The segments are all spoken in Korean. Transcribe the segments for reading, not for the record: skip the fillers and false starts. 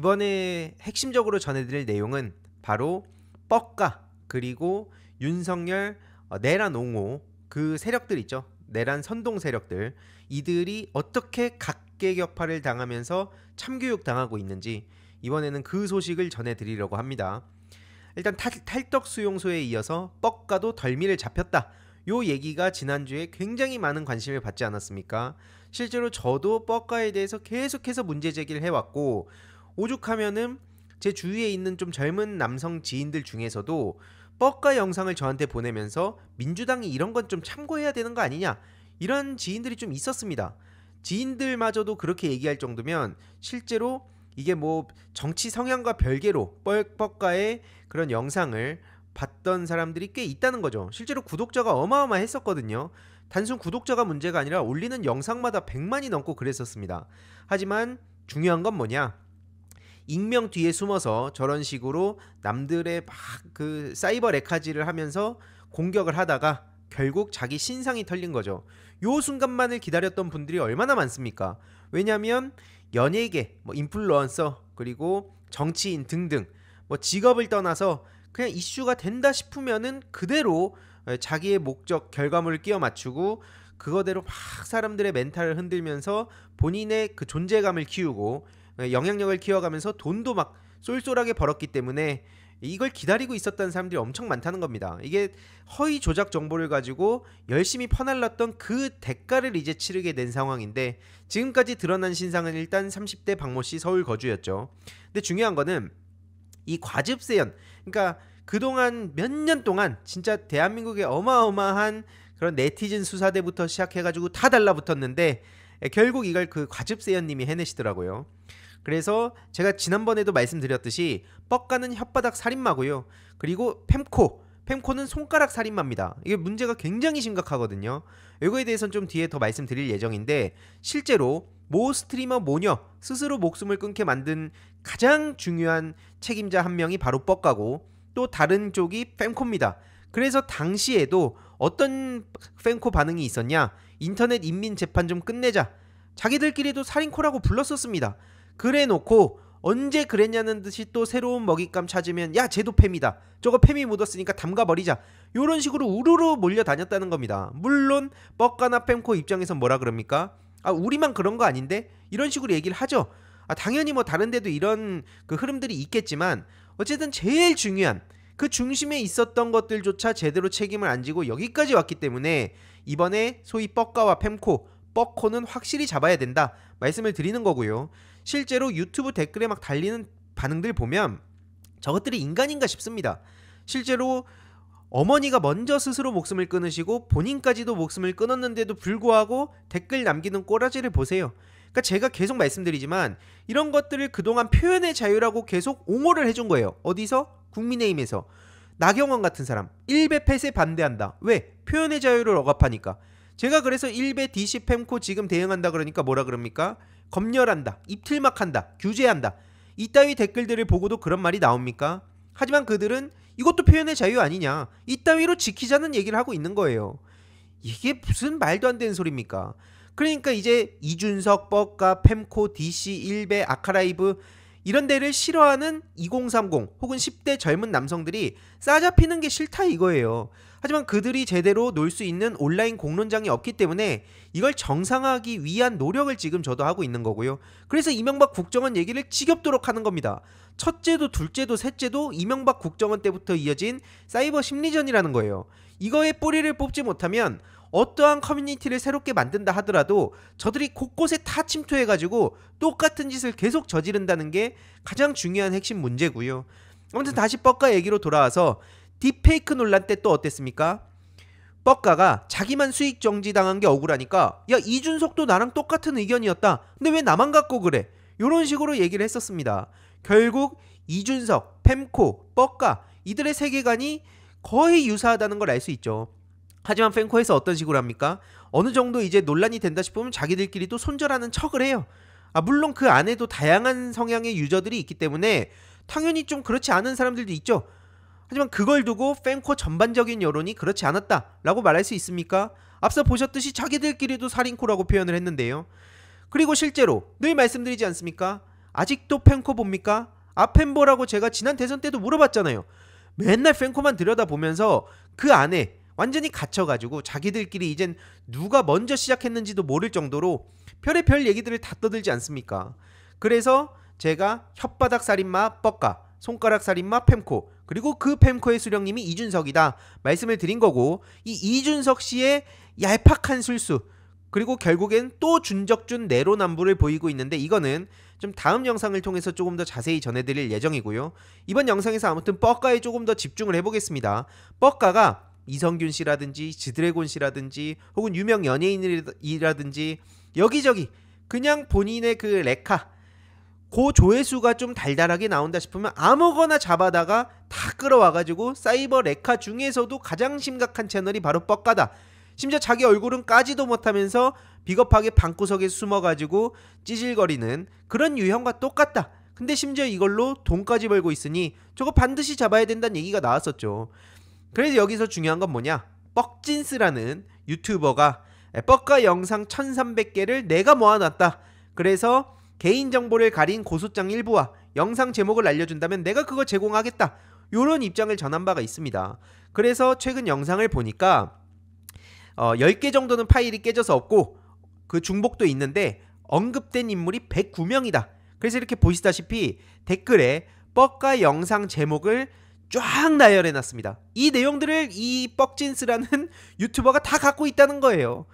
이번에 핵심적으로 전해드릴 내용은 바로 뻑가 그리고 윤석열, 내란 옹호 그 세력들 있죠. 내란 선동 세력들, 이들이 어떻게 각계격파를 당하면서 참교육 당하고 있는지 이번에는 그 소식을 전해드리려고 합니다. 일단 탈덕수용소에 이어서 뻑가도 덜미를 잡혔다, 요 얘기가 지난주에 굉장히 많은 관심을 받지 않았습니까? 실제로 저도 뻑가에 대해서 계속해서 문제 제기를 해왔고, 오죽하면은 제 주위에 있는 좀 젊은 남성 지인들 중에서도 뻑가 영상을 저한테 보내면서 민주당이 이런 건 좀 참고해야 되는 거 아니냐, 이런 지인들이 좀 있었습니다. 지인들마저도 그렇게 얘기할 정도면 실제로 이게 뭐 정치 성향과 별개로 뻑가의 그런 영상을 봤던 사람들이 꽤 있다는 거죠. 실제로 구독자가 어마어마했었거든요. 단순 구독자가 문제가 아니라 올리는 영상마다 100만이 넘고 그랬었습니다. 하지만 중요한 건 뭐냐? 익명 뒤에 숨어서 저런 식으로 남들의 막 그 사이버 레카지를 하면서 공격을 하다가 결국 자기 신상이 털린 거죠. 요 순간만을 기다렸던 분들이 얼마나 많습니까? 왜냐하면 연예계, 뭐 인플루언서, 그리고 정치인 등등 뭐 직업을 떠나서 그냥 이슈가 된다 싶으면은 그대로 자기의 목적, 결과물을 끼워 맞추고 그거대로 막 사람들의 멘탈을 흔들면서 본인의 그 존재감을 키우고 영향력을 키워가면서 돈도 막 쏠쏠하게 벌었기 때문에 이걸 기다리고 있었다는 사람들이 엄청 많다는 겁니다. 이게 허위 조작 정보를 가지고 열심히 퍼날랐던 그 대가를 이제 치르게 된 상황인데, 지금까지 드러난 신상은 일단 30대 박모씨 서울 거주였죠. 근데 중요한 거는 이 과즙세연, 그러니까 그동안 몇 년 동안 진짜 대한민국의 어마어마한 그런 네티즌 수사대부터 시작해가지고 다 달라붙었는데 결국 이걸 그 과즙세연님이 해내시더라고요. 그래서 제가 지난번에도 말씀드렸듯이 뻑가는 혓바닥 살인마고요. 그리고 fem코는 손가락 살인마입니다. 이게 문제가 굉장히 심각하거든요. 이거에 대해서는 좀 뒤에 더 말씀드릴 예정인데, 실제로 모 스트리머 모녀 스스로 목숨을 끊게 만든 가장 중요한 책임자 한 명이 바로 뻑가고, 또 다른 쪽이 fem코입니다. 그래서 당시에도 어떤 fem코 반응이 있었냐? 인터넷 인민 재판 좀 끝내자, 자기들끼리도 살인코라고 불렀었습니다. 그래 놓고 언제 그랬냐는 듯이 또 새로운 먹잇감 찾으면 야 쟤도 팸이다, 저거 팸이 묻었으니까 담가버리자, 요런 식으로 우르르 몰려다녔다는 겁니다. 물론 뻑가나 팸코 입장에선 뭐라 그럽니까? 아, 우리만 그런 거 아닌데? 이런 식으로 얘기를 하죠. 당연히 뭐 다른 데도 이런 그 흐름들이 있겠지만 어쨌든 제일 중요한 그 중심에 있었던 것들조차 제대로 책임을 안 지고 여기까지 왔기 때문에 이번에 소위 뻑가와 팸코, 뻑코는 확실히 잡아야 된다 말씀을 드리는 거고요. 실제로 유튜브 댓글에 막 달리는 반응들 보면 저것들이 인간인가 싶습니다. 실제로 어머니가 먼저 스스로 목숨을 끊으시고 본인까지도 목숨을 끊었는데도 불구하고 댓글 남기는 꼬라지를 보세요. 그러니까 제가 계속 말씀드리지만 이런 것들을 그동안 표현의 자유라고 계속 옹호를 해준 거예요. 어디서? 국민의힘에서. 나경원 같은 사람 일베 폐쇄 반대한다. 왜? 표현의 자유를 억압하니까. 제가 그래서 일베 DC 팸코 지금 대응한다 그러니까 뭐라 그럽니까? 검열한다, 입틀막한다, 규제한다, 이따위 댓글들을 보고도 그런 말이 나옵니까? 하지만 그들은 이것도 표현의 자유 아니냐, 이따위로 지키자는 얘기를 하고 있는 거예요. 이게 무슨 말도 안 되는 소리입니까? 그러니까 이제 이준석, 뻑가, 팸코, DC, 일베, 아카라이브 이런 데를 싫어하는 2030 혹은 10대 젊은 남성들이 싸잡히는 게 싫다 이거예요. 하지만 그들이 제대로 놀 수 있는 온라인 공론장이 없기 때문에 이걸 정상화하기 위한 노력을 지금 저도 하고 있는 거고요. 그래서 이명박 국정원 얘기를 지겹도록 하는 겁니다. 첫째도 둘째도 셋째도 이명박 국정원 때부터 이어진 사이버 심리전이라는 거예요. 이거에 뿌리를 뽑지 못하면 어떠한 커뮤니티를 새롭게 만든다 하더라도 저들이 곳곳에 다 침투해가지고 똑같은 짓을 계속 저지른다는 게 가장 중요한 핵심 문제고요. 아무튼 다시 뻑가 얘기로 돌아와서 딥페이크 논란 때 또 어땠습니까? 뻑가가 자기만 수익 정지당한 게 억울하니까 야 이준석도 나랑 똑같은 의견이었다, 근데 왜 나만 갖고 그래, 이런 식으로 얘기를 했었습니다. 결국 이준석, 팸코, 뻑가 이들의 세계관이 거의 유사하다는 걸 알 수 있죠. 하지만 팬코에서 어떤 식으로 합니까? 어느 정도 이제 논란이 된다 싶으면 자기들끼리 또 손절하는 척을 해요. 물론 그 안에도 다양한 성향의 유저들이 있기 때문에 당연히 좀 그렇지 않은 사람들도 있죠. 하지만 그걸 두고 팬코 전반적인 여론이 그렇지 않았다라고 말할 수 있습니까? 앞서 보셨듯이 자기들끼리도 살인코라고 표현을 했는데요. 그리고 실제로 늘 말씀드리지 않습니까? 아직도 팬코 봅니까? 아펜보라고 제가 지난 대선 때도 물어봤잖아요. 맨날 팬코만 들여다보면서 그 안에 완전히 갇혀가지고 자기들끼리 이젠 누가 먼저 시작했는지도 모를 정도로 별의별 얘기들을 다 떠들지 않습니까? 그래서 제가 혓바닥 살인마 뻑가, 손가락 살인마 펜코, 그리고 그 펜코의 수령님이 이준석이다 말씀을 드린 거고, 이 이준석 씨의 얄팍한 술수, 그리고 결국엔 또 준적준 내로남불을 보이고 있는데, 이거는 좀 다음 영상을 통해서 조금 더 자세히 전해드릴 예정이고요. 이번 영상에서 아무튼 뻑가에 조금 더 집중을 해보겠습니다. 뻑가가 이성균 씨라든지 지드래곤 씨라든지 혹은 유명 연예인이라든지 여기저기 그냥 본인의 그 레카, 그 조회수가 좀 달달하게 나온다 싶으면 아무거나 잡아다가 다 끌어와가지고 사이버 레카 중에서도 가장 심각한 채널이 바로 뻑가다. 심지어 자기 얼굴은 까지도 못하면서 비겁하게 방구석에 숨어가지고 찌질거리는 그런 유형과 똑같다. 근데 심지어 이걸로 돈까지 벌고 있으니 저거 반드시 잡아야 된다는 얘기가 나왔었죠. 그래서 여기서 중요한 건 뭐냐, 뻑진스라는 유튜버가 뻑가 영상 1300개를 내가 모아놨다. 그래서 개인정보를 가린 고소장 일부와 영상 제목을 알려준다면 내가 그거 제공하겠다, 요런 입장을 전한 바가 있습니다. 그래서 최근 영상을 보니까 10개 정도는 파일이 깨져서 없고 그 중복도 있는데 언급된 인물이 109명이다. 그래서 이렇게 보시다시피 댓글에 뻑가 영상 제목을 쫙 나열해놨습니다. 이 내용들을 이 뻑진스라는 유튜버가 다 갖고 있다는 거예요.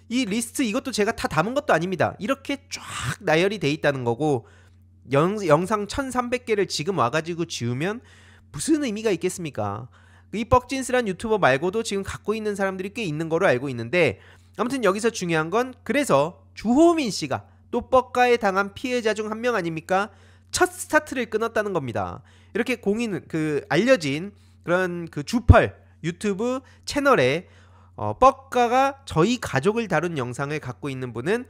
이 리스트 이것도 제가 다 담은 것도 아닙니다. 이렇게 쫙 나열이 돼 있다는 거고, 영상 1300개를 지금 와가지고 지우면 무슨 의미가 있겠습니까? 이 뻑진스란 유튜버 말고도 지금 갖고 있는 사람들이 꽤 있는 거로 알고 있는데, 아무튼 여기서 중요한 건 그래서 주호민 씨가 또 뻑가에 당한 피해자 중 한 명 아닙니까? 첫 스타트를 끊었다는 겁니다. 이렇게 알려진 그런 그 주펄 유튜브 채널에 뻑가가 저희 가족을 다룬 영상을 갖고 있는 분은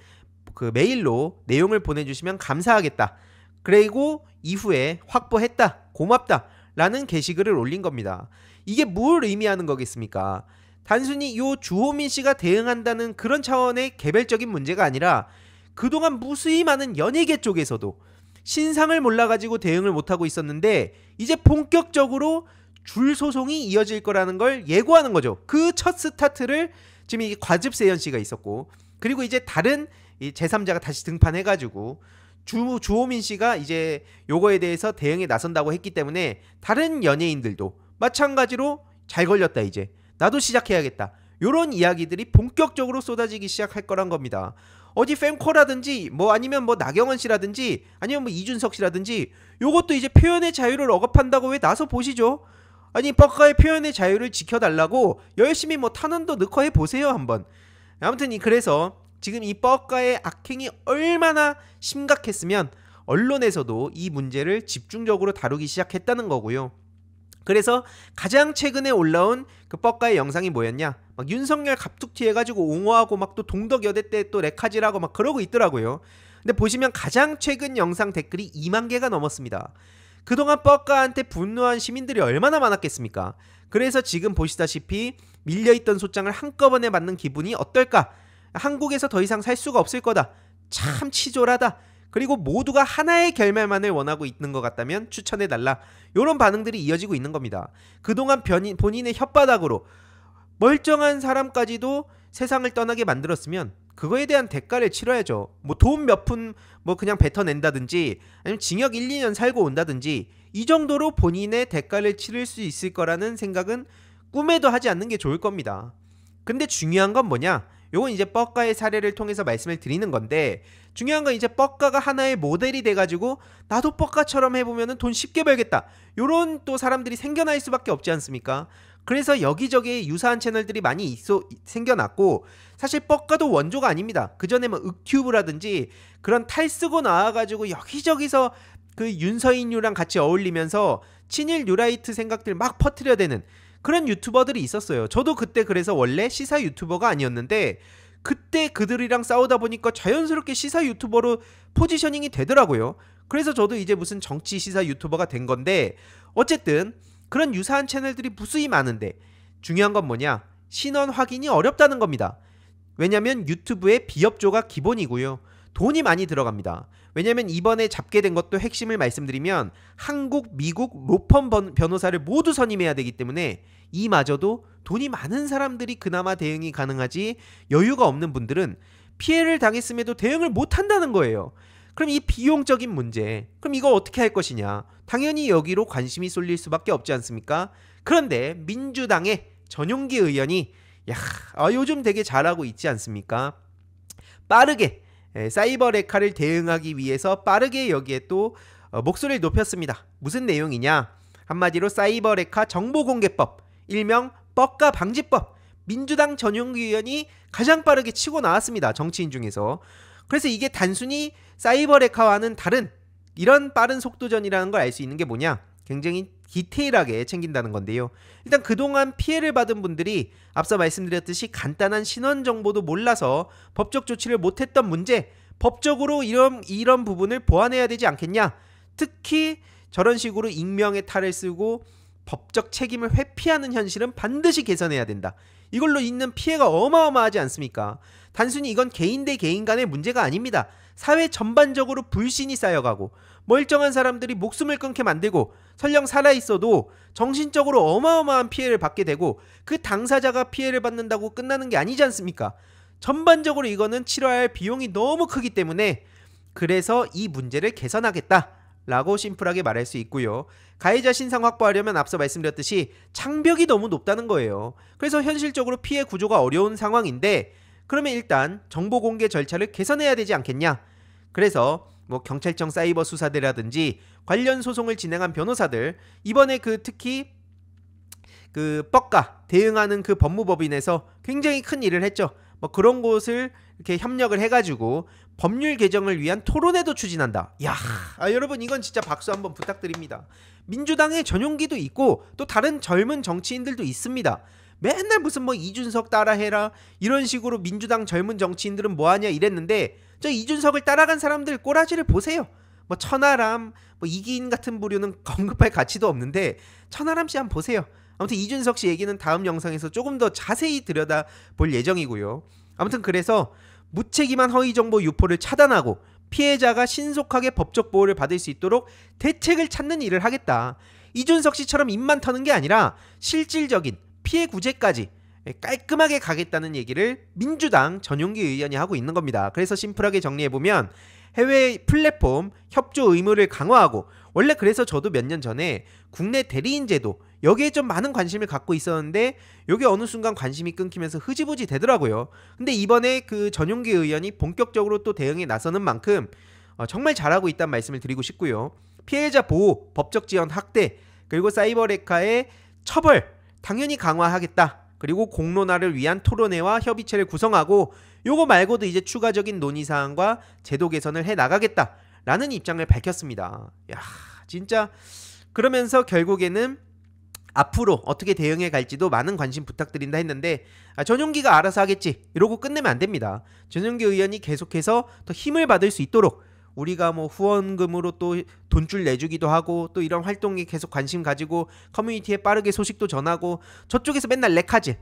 그 메일로 내용을 보내주시면 감사하겠다, 그리고 이후에 확보했다, 고맙다 라는 게시글을 올린 겁니다. 이게 뭘 의미하는 거겠습니까? 단순히 요 주호민 씨가 대응한다는 그런 차원의 개별적인 문제가 아니라 그동안 무수히 많은 연예계 쪽에서도 신상을 몰라가지고 대응을 못하고 있었는데 이제 본격적으로 줄 소송이 이어질 거라는 걸 예고하는 거죠. 그 첫 스타트를 지금 이 과즙세연 씨가 있었고, 그리고 이제 다른 제3자가 다시 등판해가지고 주호민 씨가 이제 요거에 대해서 대응에 나선다고 했기 때문에 다른 연예인들도 마찬가지로 잘 걸렸다, 이제 나도 시작해야겠다, 요런 이야기들이 본격적으로 쏟아지기 시작할 거란 겁니다. 어디 fem코라든지 뭐 아니면 뭐 나경원 씨라든지 아니면 뭐 이준석 씨라든지 요것도 이제 표현의 자유를 억압한다고 왜 나서 보시죠? 아니 뻑가의 표현의 자유를 지켜달라고 열심히 뭐 탄원도 넣고 해보세요 한번. 아무튼 그래서 지금 이 뻑가의 악행이 얼마나 심각했으면 언론에서도 이 문제를 집중적으로 다루기 시작했다는 거고요. 그래서 가장 최근에 올라온 그 뻑가의 영상이 뭐였냐, 막 윤석열 갑툭튀 해가지고 옹호하고 막 또 동덕여대 때 또 레카지라고 막 그러고 있더라고요. 근데 보시면 가장 최근 영상 댓글이 2만 개가 넘었습니다. 그동안 뻑가한테 분노한 시민들이 얼마나 많았겠습니까? 그래서 지금 보시다시피 밀려있던 소장을 한꺼번에 받는 기분이 어떨까? 한국에서 더 이상 살 수가 없을 거다, 참 치졸하다, 그리고 모두가 하나의 결말만을 원하고 있는 것 같다면 추천해달라, 이런 반응들이 이어지고 있는 겁니다. 그동안 본인의 혓바닥으로 멀쩡한 사람까지도 세상을 떠나게 만들었으면 그거에 대한 대가를 치러야죠. 뭐 돈 몇 푼 뭐 그냥 뱉어낸다든지 아니면 징역 1, 2년 살고 온다든지 이 정도로 본인의 대가를 치를 수 있을 거라는 생각은 꿈에도 하지 않는 게 좋을 겁니다. 근데 중요한 건 뭐냐, 요건 이제 뻑가의 사례를 통해서 말씀을 드리는 건데, 중요한 건 이제 뻑가가 하나의 모델이 돼가지고 나도 뻑가처럼 해보면 돈 쉽게 벌겠다, 요런 또 사람들이 생겨날 수밖에 없지 않습니까? 그래서 여기저기 유사한 채널들이 많이 생겨났고, 사실 뻑가도 원조가 아닙니다. 그 전에 뭐 윽튜브라든지 그런 탈 쓰고 나와가지고 여기저기서 그 윤서인류랑 같이 어울리면서 친일 뉴라이트 생각들 막 퍼뜨려대는 그런 유튜버들이 있었어요. 저도 그때 그래서 원래 시사 유튜버가 아니었는데 그때 그들이랑 싸우다 보니까 자연스럽게 시사 유튜버로 포지셔닝이 되더라고요. 그래서 저도 이제 무슨 정치 시사 유튜버가 된 건데, 어쨌든 그런 유사한 채널들이 무수히 많은데 중요한 건 뭐냐, 신원 확인이 어렵다는 겁니다. 왜냐면 유튜브의 비협조가 기본이고요. 돈이 많이 들어갑니다. 왜냐면 이번에 잡게 된 것도 핵심을 말씀드리면 한국, 미국 로펌 변호사를 모두 선임해야 되기 때문에 이마저도 돈이 많은 사람들이 그나마 대응이 가능하지, 여유가 없는 분들은 피해를 당했음에도 대응을 못한다는 거예요. 그럼 이 비용적인 문제, 그럼 이거 어떻게 할 것이냐? 당연히 여기로 관심이 쏠릴 수밖에 없지 않습니까? 그런데 민주당의 전용기 의원이 요즘 되게 잘하고 있지 않습니까? 빠르게 사이버 레카를 대응하기 위해서 빠르게 여기에 또 목소리를 높였습니다. 무슨 내용이냐? 한마디로 사이버 레카 정보공개법, 일명 뻑가 방지법, 민주당 전용기 의원이 가장 빠르게 치고 나왔습니다. 정치인 중에서. 그래서 이게 단순히 사이버 레카와는 다른 이런 빠른 속도전이라는 걸 알 수 있는 게 뭐냐? 굉장히 디테일하게 챙긴다는 건데요. 일단 그동안 피해를 받은 분들이 앞서 말씀드렸듯이 간단한 신원 정보도 몰라서 법적 조치를 못했던 문제, 법적으로 이런 부분을 보완해야 되지 않겠냐? 특히 저런 식으로 익명의 탈을 쓰고 법적 책임을 회피하는 현실은 반드시 개선해야 된다. 이걸로 있는 피해가 어마어마하지 않습니까? 단순히 이건 개인 대 개인 간의 문제가 아닙니다. 사회 전반적으로 불신이 쌓여가고 멀쩡한 사람들이 목숨을 끊게 만들고 설령 살아있어도 정신적으로 어마어마한 피해를 받게 되고 그 당사자가 피해를 받는다고 끝나는 게 아니지 않습니까? 전반적으로 이거는 치러야 할 비용이 너무 크기 때문에 그래서 이 문제를 개선하겠다라고 심플하게 말할 수 있고요. 가해자 신상 확보하려면 앞서 말씀드렸듯이 장벽이 너무 높다는 거예요. 그래서 현실적으로 피해 구조가 어려운 상황인데 그러면 일단 정보 공개 절차를 개선해야 되지 않겠냐? 그래서 뭐 경찰청 사이버 수사대라든지 관련 소송을 진행한 변호사들, 이번에 특히 뻑가 대응하는 법무법인에서 굉장히 큰 일을 했죠. 뭐 그런 곳을 이렇게 협력을 해가지고 법률 개정을 위한 토론회도 추진한다. 여러분 이건 진짜 박수 한번 부탁드립니다. 민주당의 전용기도 있고 또 다른 젊은 정치인들도 있습니다. 맨날 무슨 이준석 따라해라 이런 식으로 민주당 젊은 정치인들은 뭐하냐 이랬는데 저 이준석을 따라간 사람들 꼬라지를 보세요. 천하람, 이기인 같은 부류는 언급할 가치도 없는데 천하람 씨 한번 보세요. 아무튼 이준석 씨 얘기는 다음 영상에서 조금 더 자세히 들여다볼 예정이고요. 아무튼 그래서 무책임한 허위정보 유포를 차단하고 피해자가 신속하게 법적 보호를 받을 수 있도록 대책을 찾는 일을 하겠다. 이준석 씨처럼 입만 터는 게 아니라 실질적인 피해 구제까지 깔끔하게 가겠다는 얘기를 민주당 전용기 의원이 하고 있는 겁니다. 그래서 심플하게 정리해보면 해외 플랫폼 협조 의무를 강화하고, 원래 그래서 저도 몇 년 전에 국내 대리인 제도 여기에 좀 많은 관심을 갖고 있었는데 여기 어느 순간 관심이 끊기면서 흐지부지 되더라고요. 근데 이번에 전용기 의원이 본격적으로 또 대응에 나서는 만큼 정말 잘하고 있다는 말씀을 드리고 싶고요. 피해자 보호, 법적 지원 확대, 그리고 사이버 레카의 처벌 당연히 강화하겠다. 그리고 공론화를 위한 토론회와 협의체를 구성하고 요거 말고도 이제 추가적인 논의사항과 제도 개선을 해나가겠다라는 입장을 밝혔습니다. 진짜 그러면서 결국에는 앞으로 어떻게 대응해 갈지도 많은 관심 부탁드린다 했는데 전용기가 알아서 하겠지 이러고 끝내면 안 됩니다. 전용기 의원이 계속해서 더 힘을 받을 수 있도록 우리가 후원금으로 또 돈줄 내주기도 하고 또 이런 활동에 계속 관심 가지고 커뮤니티에 빠르게 소식도 전하고, 저쪽에서 맨날 레카지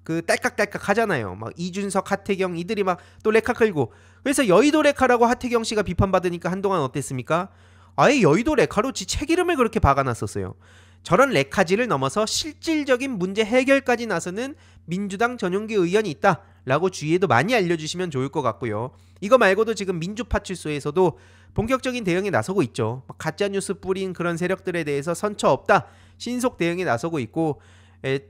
딸깍딸깍 하잖아요. 이준석, 하태경 이들이 또 레카 끌고, 그래서 여의도 레카라고 하태경 씨가 비판받으니까 한동안 어땠습니까? 아예 여의도 레카로 지 책이름을 그렇게 박아놨었어요. 저런 레카지를 넘어서 실질적인 문제 해결까지 나서는 민주당 전용기 의원이 있다라고 주위에도 많이 알려주시면 좋을 것 같고요. 이거 말고도 지금 민주파출소에서도 본격적인 대응에 나서고 있죠. 가짜뉴스 뿌린 그런 세력들에 대해서 선처 없다, 신속 대응에 나서고 있고,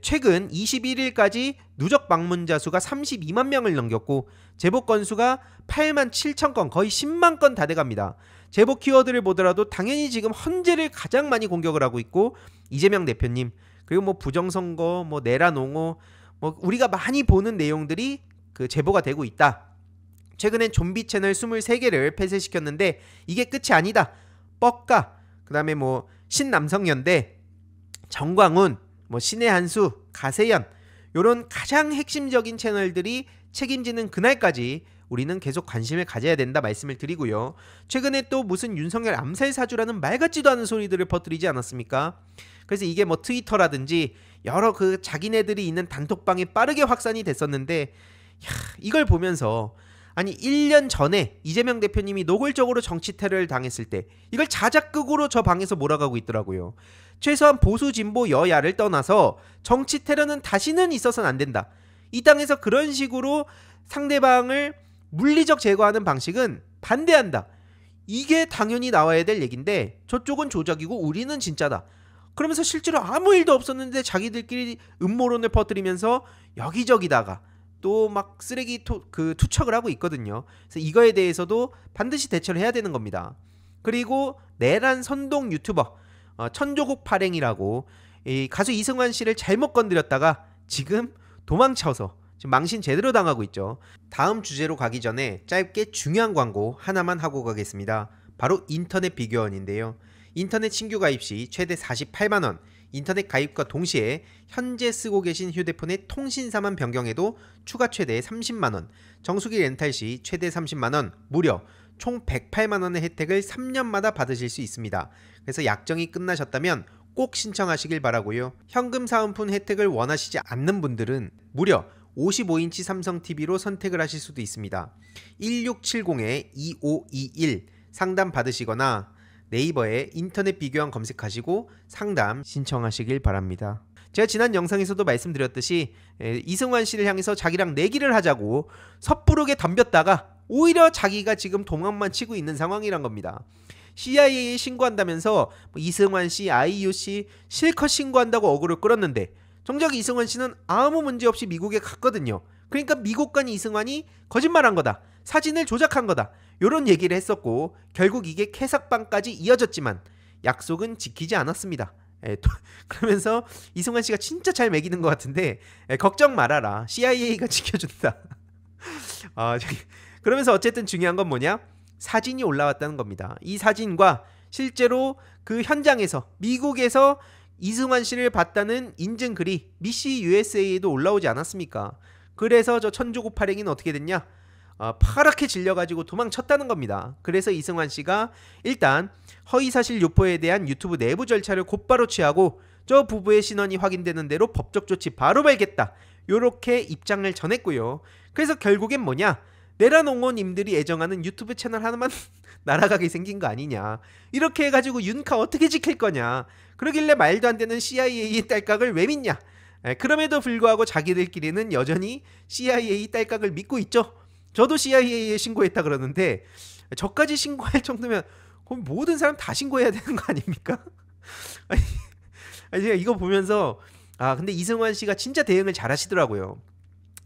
최근 21일까지 누적 방문자 수가 32만 명을 넘겼고 제보 건수가 8만 7천 건, 거의 10만 건 다 돼갑니다. 제보 키워드를 보더라도 당연히 지금 헌재를 가장 많이 공격을 하고 있고, 이재명 대표님, 그리고 부정선거, 내란 옹호, 우리가 많이 보는 내용들이 제보가 되고 있다. 최근엔 좀비 채널 23개를 폐쇄시켰는데 이게 끝이 아니다. 뻑가, 그 다음에 신남성연대, 정광훈, 신의 한수, 가세연, 요런 가장 핵심적인 채널들이 책임지는 그날까지 우리는 계속 관심을 가져야 된다 말씀을 드리고요. 최근에 또 무슨 윤석열 암살 사주라는 말 같지도 않은 소리들을 퍼뜨리지 않았습니까? 그래서 이게 트위터라든지 여러 자기네들이 있는 단톡방에 빠르게 확산이 됐었는데, 이걸 보면서 아니 1년 전에 이재명 대표님이 노골적으로 정치 테러를 당했을 때 이걸 자작극으로 저 방에서 몰아가고 있더라고요. 최소한 보수 진보 여야를 떠나서 정치 테러는 다시는 있어서는 안 된다. 이 땅에서 그런 식으로 상대방을 물리적 제거하는 방식은 반대한다. 이게 당연히 나와야 될 얘긴데 저쪽은 조작이고 우리는 진짜다. 그러면서 실제로 아무 일도 없었는데 자기들끼리 음모론을 퍼뜨리면서 여기저기다가 또 막 쓰레기 투척을 하고 있거든요. 그래서 이거에 대해서도 반드시 대처를 해야 되는 겁니다. 그리고 내란 선동 유튜버 천조국 발행이라고 이 가수 이승환 씨를 잘못 건드렸다가 지금 도망쳐서 지금 망신 제대로 당하고 있죠. 다음 주제로 가기 전에 짧게 중요한 광고 하나만 하고 가겠습니다. 바로 인터넷 비교원인데요. 인터넷 신규 가입 시 최대 48만원, 인터넷 가입과 동시에 현재 쓰고 계신 휴대폰의 통신사만 변경해도 추가 최대 30만원, 정수기 렌탈 시 최대 30만원, 무려 총 108만원의 혜택을 3년마다 받으실 수 있습니다. 그래서 약정이 끝나셨다면 꼭 신청하시길 바라고요. 현금 사은품 혜택을 원하시지 않는 분들은 무려 55인치 삼성 TV로 선택을 하실 수도 있습니다. 1670-2521 상담 받으시거나 네이버에 인터넷 비교원 검색하시고 상담 신청하시길 바랍니다. 제가 지난 영상에서도 말씀드렸듯이 이승환 씨를 향해서 자기랑 내기를 하자고 섣부르게 덤볐다가 오히려 자기가 지금 도망만 치고 있는 상황이란 겁니다. CIA에 신고한다면서 이승환 씨, 아이유 씨 실컷 신고한다고 어그로 끌었는데 정작 이승환 씨는 아무 문제 없이 미국에 갔거든요. 그러니까 미국 간 이승환이 거짓말한 거다. 사진을 조작한 거다. 이런 얘기를 했었고 결국 이게 캐삭방까지 이어졌지만 약속은 지키지 않았습니다. 그러면서 이승환 씨가 진짜 잘 매기는 것 같은데 걱정 말아라. CIA가 지켜준다. 그러면서 어쨌든 중요한 건 뭐냐? 사진이 올라왔다는 겁니다. 이 사진과 실제로 그 현장에서 미국에서 이승환 씨를 봤다는 인증글이 미시 USA에도 올라오지 않았습니까? 그래서 저 천조국 발행인 어떻게 됐냐? 파랗게 질려가지고 도망쳤다는 겁니다. 그래서 이승환 씨가 일단 허위사실 유포에 대한 유튜브 내부 절차를 곧바로 취하고 저 부부의 신원이 확인되는 대로 법적 조치 바로 발겠다. 요렇게 입장을 전했고요. 그래서 결국엔 뭐냐? 내란옹호님들이 애정하는 유튜브 채널 하나만 날아가게 생긴 거 아니냐. 이렇게 해가지고 윤카 어떻게 지킬 거냐. 그러길래 말도 안 되는 CIA의 딸깍을 왜 믿냐. 그럼에도 불구하고 자기들끼리는 여전히 CIA 딸깍을 믿고 있죠. 저도 CIA에 신고했다 그러는데 저까지 신고할 정도면 그럼 모든 사람 다 신고해야 되는 거 아닙니까? 아니 제가 이거 보면서 근데 이승환 씨가 진짜 대응을 잘 하시더라고요.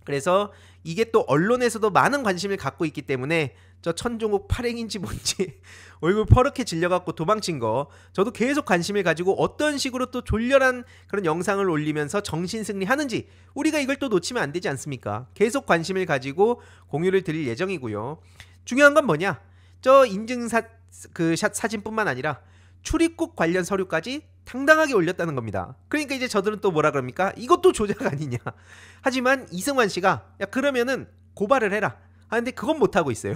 그래서 이게 또 언론에서도 많은 관심을 갖고 있기 때문에 저 천종욱 팔행인지 뭔지 얼굴 퍼렇게 질려갖고 도망친 거 저도 계속 관심을 가지고 어떤 식으로 또 졸렬한 그런 영상을 올리면서 정신승리하는지 우리가 이걸 또 놓치면 안 되지 않습니까? 계속 관심을 가지고 공유를 드릴 예정이고요. 중요한 건 뭐냐? 저 인증샷 사진뿐만 아니라 출입국 관련 서류까지 당당하게 올렸다는 겁니다. 그러니까 이제 저들은 또 뭐라 그럽니까? 이것도 조작 아니냐. 하지만 이승환 씨가 야 그러면은 고발을 해라. 근데 그건 못하고 있어요.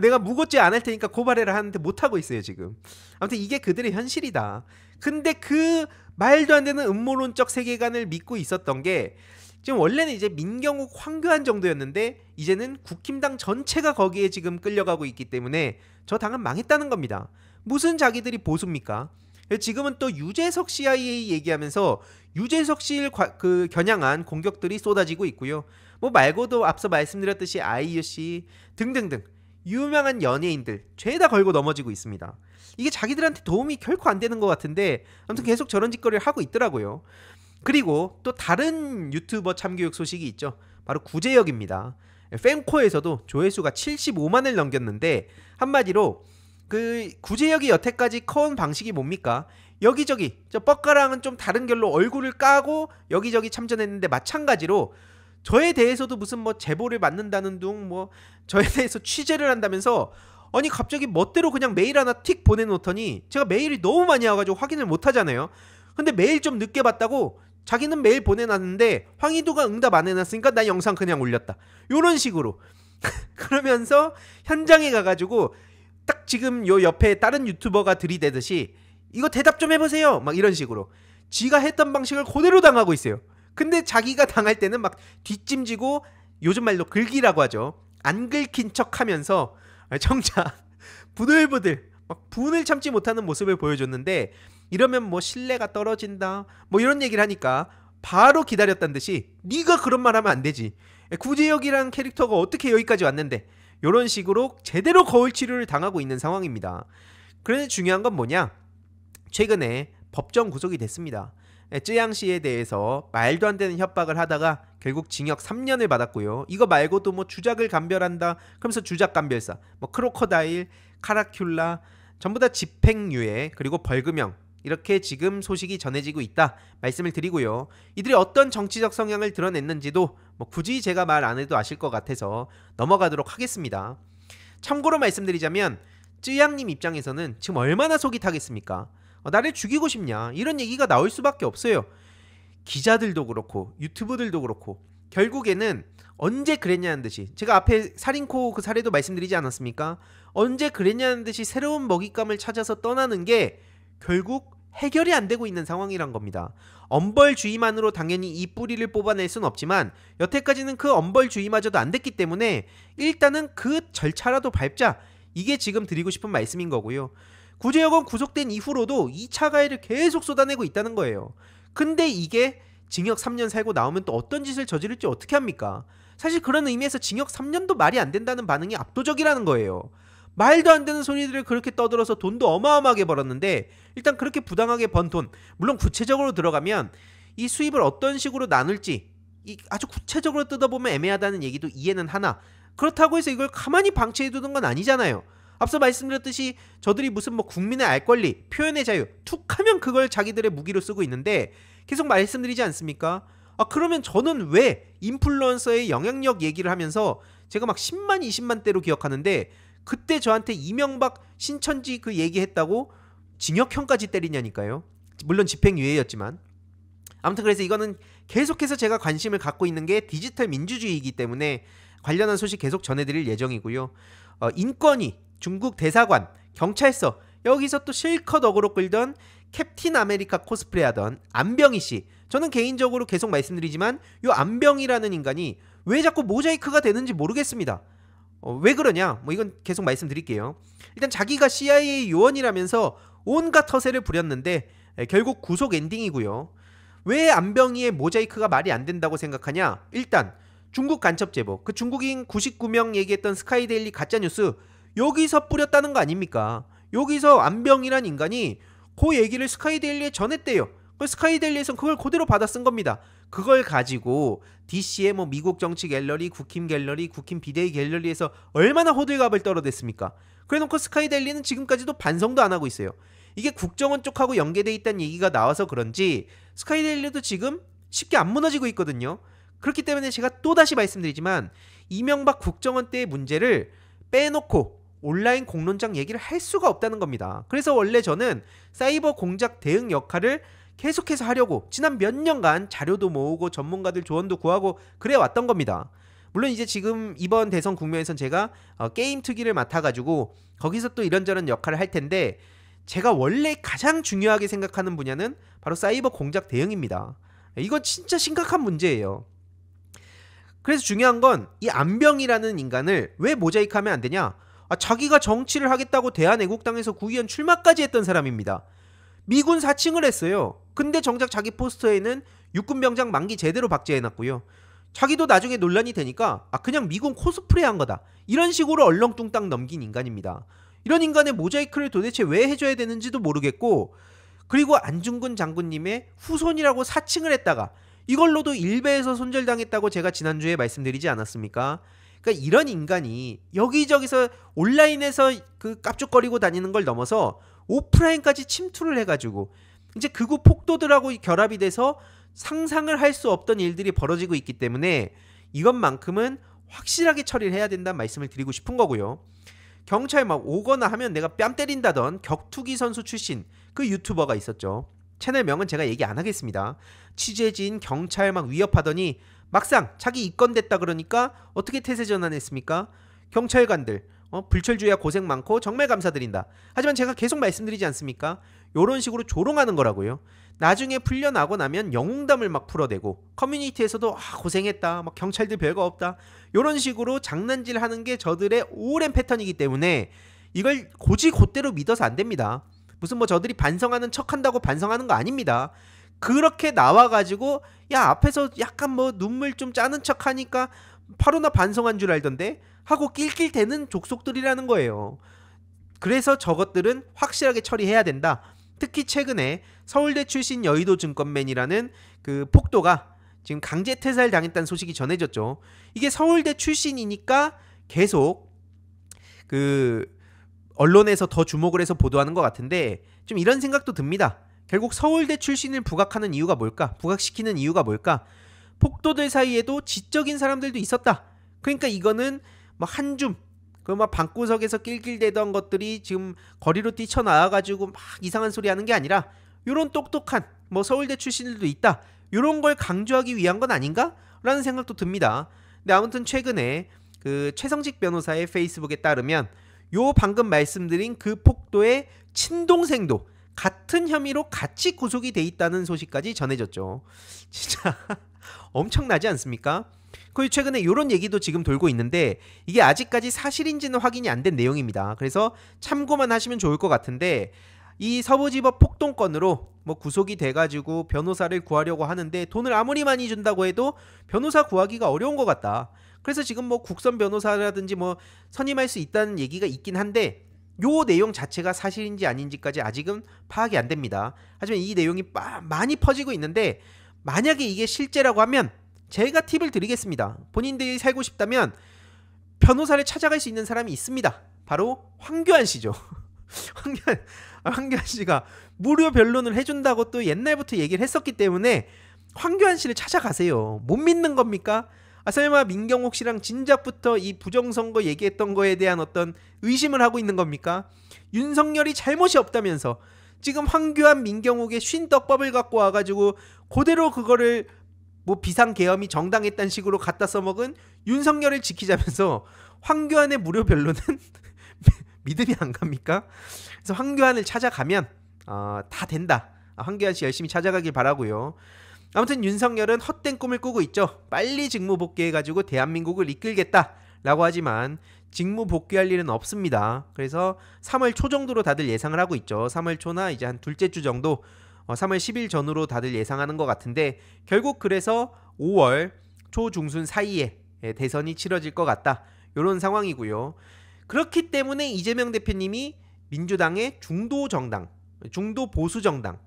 내가 무고죄 안 할 테니까 고발해라 하는데 못하고 있어요 지금. 아무튼 이게 그들의 현실이다. 근데 그 말도 안 되는 음모론적 세계관을 믿고 있었던 게 지금 원래는 이제 민경욱, 황교안 정도였는데 이제는 국힘당 전체가 거기에 지금 끌려가고 있기 때문에 저 당은 망했다는 겁니다. 무슨 자기들이 보수입니까? 지금은 또 유재석 CIA 얘기하면서 유재석 씨를 겨냥한 공격들이 쏟아지고 있고요. 뭐 말고도 앞서 말씀드렸듯이 아이유 씨 등등등 유명한 연예인들 죄다 걸고 넘어지고 있습니다. 이게 자기들한테 도움이 결코 안 되는 것 같은데 아무튼 계속 저런 짓거리를 하고 있더라고요. 그리고 또 다른 유튜버 참교육 소식이 있죠. 바로 구제혁입니다. fem코에서도 조회수가 75만을 넘겼는데 한마디로 그 구제혁이 여태까지 커온 방식이 뭡니까? 여기저기 저 뻑가랑은 좀 다른 결로 얼굴을 까고 여기저기 참전했는데 마찬가지로 저에 대해서도 무슨 뭐 제보를 받는다는 둥 뭐 저에 대해서 취재를 한다면서 아니 갑자기 멋대로 그냥 메일 하나 틱 보내놓더니 제가 메일이 너무 많이 와가지고 확인을 못하잖아요. 근데 메일 좀 늦게 봤다고 자기는 메일 보내놨는데 황희도가 응답 안 해놨으니까 나 영상 그냥 올렸다. 요런 식으로 그러면서 현장에 가가지고 딱 지금 요 옆에 다른 유튜버가 들이대듯이 이거 대답 좀 해보세요 막 이런 식으로 지가 했던 방식을 그대로 당하고 있어요. 근데 자기가 당할 때는 막 뒷짐지고 요즘 말로 긁기라고 하죠. 안 긁힌 척하면서 정작 부들부들 막 분을 참지 못하는 모습을 보여줬는데, 이러면 뭐 신뢰가 떨어진다 뭐 이런 얘기를 하니까 바로 기다렸단 듯이 네가 그런 말 하면 안 되지, 구제혁이란 캐릭터가 어떻게 여기까지 왔는데, 이런 식으로 제대로 거울 치료를 당하고 있는 상황입니다. 그런데 중요한 건 뭐냐, 최근에 법정 구속이 됐습니다. 쯔양씨에 대해서 말도 안 되는 협박을 하다가 결국 징역 3년을 받았고요. 이거 말고도 뭐 주작을 감별한다 그러면서 주작 감별사, 뭐 크로커다일, 카라큘라 전부 다 집행유예 그리고 벌금형, 이렇게 지금 소식이 전해지고 있다 말씀을 드리고요. 이들이 어떤 정치적 성향을 드러냈는지도 뭐 굳이 제가 말 안 해도 아실 것 같아서 넘어가도록 하겠습니다. 참고로 말씀드리자면 쯔양님 입장에서는 지금 얼마나 속이 타겠습니까? 나를 죽이고 싶냐 이런 얘기가 나올 수밖에 없어요. 기자들도 그렇고 유튜브들도 그렇고 결국에는 언제 그랬냐는 듯이, 제가 앞에 살인코 그 사례도 말씀드리지 않았습니까? 언제 그랬냐는 듯이 새로운 먹잇감을 찾아서 떠나는 게 결국 해결이 안 되고 있는 상황이란 겁니다. 엄벌주의만으로 당연히 이 뿌리를 뽑아낼 수는 없지만 여태까지는 그 엄벌주의마저도 안 됐기 때문에 일단은 그 절차라도 밟자, 이게 지금 드리고 싶은 말씀인 거고요. 구제혁은 구속된 이후로도 2차 가해를 계속 쏟아내고 있다는 거예요. 근데 이게 징역 3년 살고 나오면 또 어떤 짓을 저지를지 어떻게 합니까? 사실 그런 의미에서 징역 3년도 말이 안 된다는 반응이 압도적이라는 거예요. 말도 안 되는 소리들을 그렇게 떠들어서 돈도 어마어마하게 벌었는데, 일단 그렇게 부당하게 번 돈, 물론 구체적으로 들어가면 이 수입을 어떤 식으로 나눌지 아주 구체적으로 뜯어보면 애매하다는 얘기도 이해는 하나, 그렇다고 해서 이걸 가만히 방치해두는 건 아니잖아요. 앞서 말씀드렸듯이 저들이 무슨 뭐 국민의 알 권리, 표현의 자유 툭하면 그걸 자기들의 무기로 쓰고 있는데, 계속 말씀드리지 않습니까? 그러면 저는 왜 인플루언서의 영향력 얘기를 하면서 제가 막 10만 20만대로 기억하는데 그때 저한테 이명박 신천지 그 얘기했다고 징역형까지 때리냐니까요. 물론 집행유예였지만. 아무튼 그래서 이거는 계속해서 제가 관심을 갖고 있는 게 디지털 민주주의이기 때문에 관련한 소식 계속 전해드릴 예정이고요. 인권위, 중국 대사관, 경찰서, 여기서 또 실컷 어그로 끌던 캡틴 아메리카 코스프레 하던 안병희씨, 저는 개인적으로 계속 말씀드리지만 요 안병희라는 인간이 왜 자꾸 모자이크가 되는지 모르겠습니다. 왜 그러냐? 뭐 이건 계속 말씀드릴게요. 일단 자기가 CIA 요원이라면서 온갖 허세를 부렸는데 결국 구속 엔딩이고요. 왜 안병희의 모자이크가 말이 안 된다고 생각하냐? 일단 중국 간첩 제보, 그 중국인 99명 얘기했던 스카이데일리 가짜뉴스 여기서 뿌렸다는 거 아닙니까? 여기서 안병희란 인간이 그 얘기를 스카이데일리에 전했대요. 그 스카이데일리에선 그걸 그대로 받아 쓴 겁니다. 그걸 가지고 DC의 뭐 미국 정치 갤러리, 국힘 갤러리, 국힘 비대위 갤러리에서 얼마나 호들갑을 떨어댔습니까? 그래놓고 스카이데일리는 지금까지도 반성도 안 하고 있어요. 이게 국정원 쪽하고 연계돼 있다는 얘기가 나와서 그런지 스카이데일리도 지금 쉽게 안 무너지고 있거든요. 그렇기 때문에 제가 또다시 말씀드리지만 이명박 국정원 때의 문제를 빼놓고 온라인 공론장 얘기를 할 수가 없다는 겁니다. 그래서 원래 저는 사이버 공작 대응 역할을 계속해서 하려고 지난 몇 년간 자료도 모으고 전문가들 조언도 구하고 그래 왔던 겁니다. 물론 이제 지금 이번 대선 국면에선 제가 게임 특위를 맡아가지고 거기서 또 이런저런 역할을 할 텐데, 제가 원래 가장 중요하게 생각하는 분야는 바로 사이버 공작 대응입니다. 이건 진짜 심각한 문제예요. 그래서 중요한 건 이 안병이라는 인간을 왜 모자이크하면 안 되냐? 자기가 정치를 하겠다고 대한애국당에서 국회의원 출마까지 했던 사람입니다. 미군 사칭을 했어요. 근데 정작 자기 포스터에는 육군병장 만기 제대로 박제해놨고요. 자기도 나중에 논란이 되니까 그냥 미군 코스프레 한 거다, 이런 식으로 얼렁뚱땅 넘긴 인간입니다. 이런 인간의 모자이크를 도대체 왜 해줘야 되는지도 모르겠고, 그리고 안중근 장군님의 후손이라고 사칭을 했다가 이걸로도 일베에서 손절당했다고 제가 지난주에 말씀드리지 않았습니까? 그러니까 이런 인간이 여기저기서 온라인에서 그 깝죽거리고 다니는 걸 넘어서 오프라인까지 침투를 해가지고 이제 극우 폭도들하고 결합이 돼서 상상을 할 수 없던 일들이 벌어지고 있기 때문에 이것만큼은 확실하게 처리를 해야 된다는 말씀을 드리고 싶은 거고요. 경찰 막 오거나 하면 내가 뺨 때린다던 격투기 선수 출신 그 유튜버가 있었죠. 채널명은 제가 얘기 안 하겠습니다. 취재진 경찰 막 위협하더니 막상 자기 입건됐다 그러니까 어떻게 태세 전환했습니까? 경찰관들 불철주야 고생 많고 정말 감사드린다. 하지만 제가 계속 말씀드리지 않습니까? 요런 식으로 조롱하는 거라고요. 나중에 풀려나고 나면 영웅담을 막 풀어대고 커뮤니티에서도 고생했다, 막 경찰들 별거 없다, 요런 식으로 장난질 하는 게 저들의 오랜 패턴이기 때문에 이걸 곧대로 믿어서 안 됩니다. 무슨 뭐 저들이 반성하는 척한다고 반성하는 거 아닙니다. 그렇게 나와가지고 야 앞에서 약간 뭐 눈물 좀 짜는 척 하니까 바로 나 반성한 줄 알던데 하고 낄낄대는 족속들이라는 거예요. 그래서 저것들은 확실하게 처리해야 된다. 특히 최근에 서울대 출신 여의도 증권맨이라는 그 폭도가 지금 강제 퇴사를 당했다는 소식이 전해졌죠. 이게 서울대 출신이니까 계속 그 언론에서 더 주목을 해서 보도하는 것 같은데 좀 이런 생각도 듭니다. 결국 서울대 출신을 부각하는 이유가 뭘까? 부각시키는 이유가 뭘까? 폭도들 사이에도 지적인 사람들도 있었다. 그러니까 이거는 뭐 한줌 그 막 방구석에서 낄낄대던 것들이 지금 거리로 뛰쳐나와가지고 막 이상한 소리 하는 게 아니라 요런 똑똑한 뭐 서울대 출신들도 있다, 요런 걸 강조하기 위한 건 아닌가? 라는 생각도 듭니다. 근데 아무튼 최근에 그 최성직 변호사의 페이스북에 따르면 요 방금 말씀드린 그 폭도의 친동생도 같은 혐의로 같이 구속이 돼 있다는 소식까지 전해졌죠. 진짜 엄청나지 않습니까? 그리고 최근에 이런 얘기도 지금 돌고 있는데 이게 아직까지 사실인지는 확인이 안 된 내용입니다. 그래서 참고만 하시면 좋을 것 같은데 이 서부지법 폭동건으로 뭐 구속이 돼가지고 변호사를 구하려고 하는데 돈을 아무리 많이 준다고 해도 변호사 구하기가 어려운 것 같다. 그래서 지금 뭐 국선 변호사라든지 뭐 선임할 수 있다는 얘기가 있긴 한데 요 내용 자체가 사실인지 아닌지까지 아직은 파악이 안 됩니다. 하지만 이 내용이 많이 퍼지고 있는데 만약에 이게 실제라고 하면 제가 팁을 드리겠습니다. 본인들이 살고 싶다면 변호사를 찾아갈 수 있는 사람이 있습니다. 바로 황교안 씨죠. 황교안 씨가 무료 변론을 해준다고 또 옛날부터 얘기를 했었기 때문에 황교안 씨를 찾아가세요. 못 믿는 겁니까? 설마 민경욱 씨랑 진작부터 이 부정선거 얘기했던 거에 대한 어떤 의심을 하고 있는 겁니까? 윤석열이 잘못이 없다면서 지금 황교안 민경욱의 쉰떡밥을 갖고 와가지고 그대로 그거를 뭐 비상계엄이 정당했다는 식으로 갖다 써먹은 윤석열을 지키자면서 황교안의 무료 변론은 믿음이 안 갑니까? 그래서 황교안을 찾아가면 다 된다. 황교안 씨 열심히 찾아가길 바라고요. 아무튼 윤석열은 헛된 꿈을 꾸고 있죠. 빨리 직무 복귀해가지고 대한민국을 이끌겠다라고 하지만 직무 복귀할 일은 없습니다. 그래서 3월 초 정도로 다들 예상을 하고 있죠. 3월 초나 이제 한 둘째 주 정도 3월 10일 전후로 다들 예상하는 것 같은데 결국 그래서 5월 초중순 사이에 대선이 치러질 것 같다. 이런 상황이고요. 그렇기 때문에 이재명 대표님이 민주당의 중도 정당, 중도 보수 정당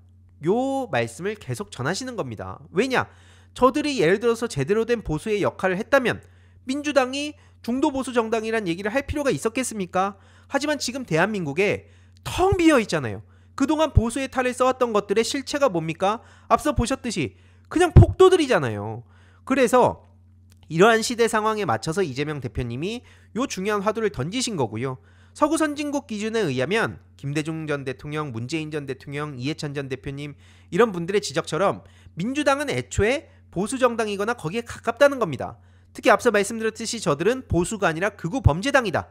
요 말씀을 계속 전하시는 겁니다. 왜냐? 저들이 예를 들어서 제대로 된 보수의 역할을 했다면 민주당이 중도 보수 정당이란 얘기를 할 필요가 있었겠습니까? 하지만 지금 대한민국에 텅 비어 있잖아요. 그동안 보수의 탈을 써왔던 것들의 실체가 뭡니까? 앞서 보셨듯이 그냥 폭도들이잖아요. 그래서 이러한 시대 상황에 맞춰서 이재명 대표님이 요 중요한 화두를 던지신 거고요. 서구 선진국 기준에 의하면 김대중 전 대통령, 문재인 전 대통령, 이해찬 전 대표님 이런 분들의 지적처럼 민주당은 애초에 보수 정당이거나 거기에 가깝다는 겁니다. 특히 앞서 말씀드렸듯이 저들은 보수가 아니라 극우 범죄당이다.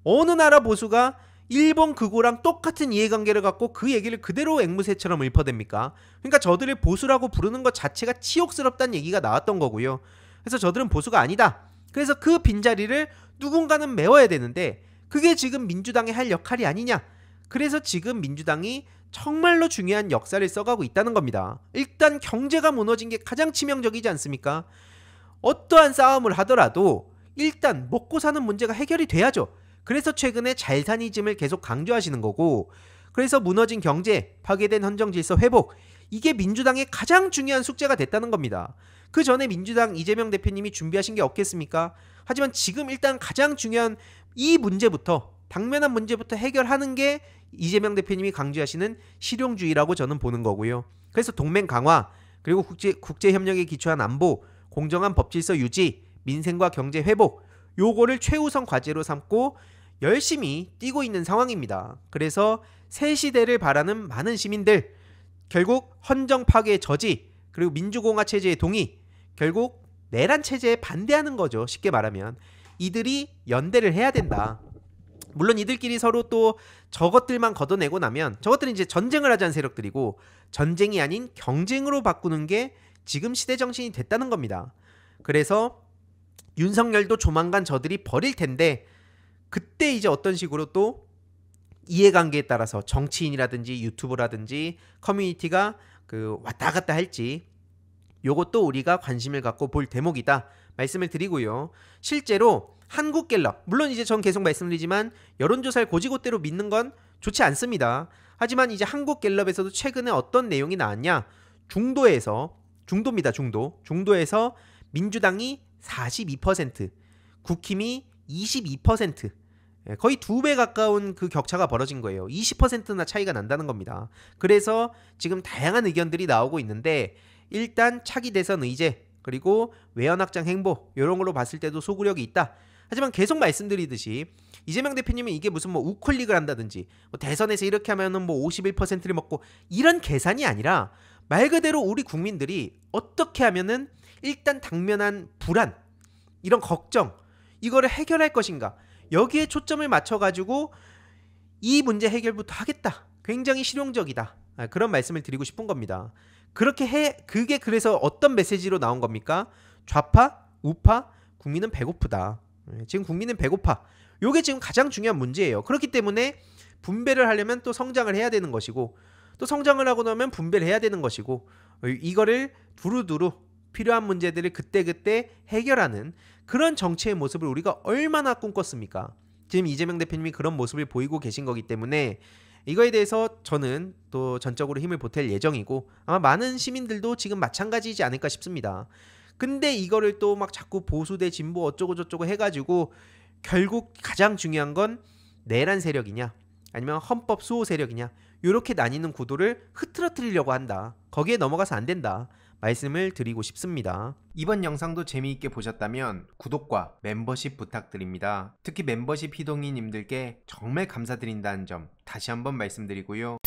어느 나라 보수가 일본 극우랑 똑같은 이해관계를 갖고 그 얘기를 그대로 앵무새처럼 읊어댑니까? 그러니까 저들을 보수라고 부르는 것 자체가 치욕스럽다는 얘기가 나왔던 거고요. 그래서 저들은 보수가 아니다. 그래서 그 빈자리를 누군가는 메워야 되는데 그게 지금 민주당이 할 역할이 아니냐. 그래서 지금 민주당이 정말로 중요한 역사를 써가고 있다는 겁니다. 일단 경제가 무너진 게 가장 치명적이지 않습니까? 어떠한 싸움을 하더라도 일단 먹고 사는 문제가 해결이 돼야죠. 그래서 최근에 잘사니즘을 계속 강조하시는 거고, 그래서 무너진 경제, 파괴된 헌정질서 회복, 이게 민주당의 가장 중요한 숙제가 됐다는 겁니다. 그 전에 민주당 이재명 대표님이 준비하신 게 없겠습니까? 하지만 지금 일단 가장 중요한 이 문제부터, 당면한 문제부터 해결하는 게 이재명 대표님이 강조하시는 실용주의라고 저는 보는 거고요. 그래서 동맹 강화, 그리고 국제협력에 기초한 안보, 공정한 법질서 유지, 민생과 경제 회복, 요거를 최우선 과제로 삼고 열심히 뛰고 있는 상황입니다. 그래서 새 시대를 바라는 많은 시민들, 결국 헌정 파괴의 저지, 그리고 민주공화 체제의 동의, 결국 내란 체제에 반대하는 거죠. 쉽게 말하면 이들이 연대를 해야 된다. 물론 이들끼리 서로 또 저것들만 걷어내고 나면 저것들은 이제 전쟁을 하자는 세력들이고 전쟁이 아닌 경쟁으로 바꾸는 게 지금 시대 정신이 됐다는 겁니다. 그래서 윤석열도 조만간 저들이 버릴 텐데 그때 이제 어떤 식으로 또 이해관계에 따라서 정치인이라든지 유튜브라든지 커뮤니티가 그 왔다 갔다 할지 요것도 우리가 관심을 갖고 볼 대목이다 말씀을 드리고요. 실제로 한국갤럽, 물론 이제 전 계속 말씀드리지만 여론조사를 고지고대로 믿는 건 좋지 않습니다. 하지만 이제 한국갤럽에서도 최근에 어떤 내용이 나왔냐, 중도입니다. 중도에서 민주당이 42%, 국힘이 22%, 거의 2배 가까운 그 격차가 벌어진 거예요. 20%나 차이가 난다는 겁니다. 그래서 지금 다양한 의견들이 나오고 있는데 일단 차기 대선 의제 그리고 외연확장 행보 이런 걸로 봤을 때도 소구력이 있다. 하지만 계속 말씀드리듯이 이재명 대표님은 이게 무슨 뭐 우클릭을 한다든지 뭐 대선에서 이렇게 하면은 뭐 51%를 먹고 이런 계산이 아니라 말 그대로 우리 국민들이 어떻게 하면은 일단 당면한 불안, 이런 걱정, 이거를 해결할 것인가, 여기에 초점을 맞춰가지고 이 문제 해결부터 하겠다, 굉장히 실용적이다, 그런 말씀을 드리고 싶은 겁니다. 그게 그래서 어떤 메시지로 나온 겁니까? 좌파, 우파, 국민은 배고프다. 지금 국민은 배고파. 요게 지금 가장 중요한 문제예요. 그렇기 때문에 분배를 하려면 또 성장을 해야 되는 것이고, 또 성장을 하고 나면 분배를 해야 되는 것이고, 이거를 두루두루 필요한 문제들을 그때그때 해결하는 그런 정치의 모습을 우리가 얼마나 꿈꿨습니까? 지금 이재명 대표님이 그런 모습을 보이고 계신 거기 때문에 이거에 대해서 저는 또 전적으로 힘을 보탤 예정이고 아마 많은 시민들도 지금 마찬가지이지 않을까 싶습니다. 근데 이거를 또 막 자꾸 보수 대 진보 어쩌고 저쩌고 해가지고 결국 가장 중요한 건 내란 세력이냐 아니면 헌법 수호 세력이냐 이렇게 나뉘는 구도를 흐트러뜨리려고 한다. 거기에 넘어가서 안 된다 말씀을 드리고 싶습니다. 이번 영상도 재미있게 보셨다면 구독과 멤버십 부탁드립니다. 특히 멤버십 희동이님들께 정말 감사드린다는 점 다시 한번 말씀드리고요.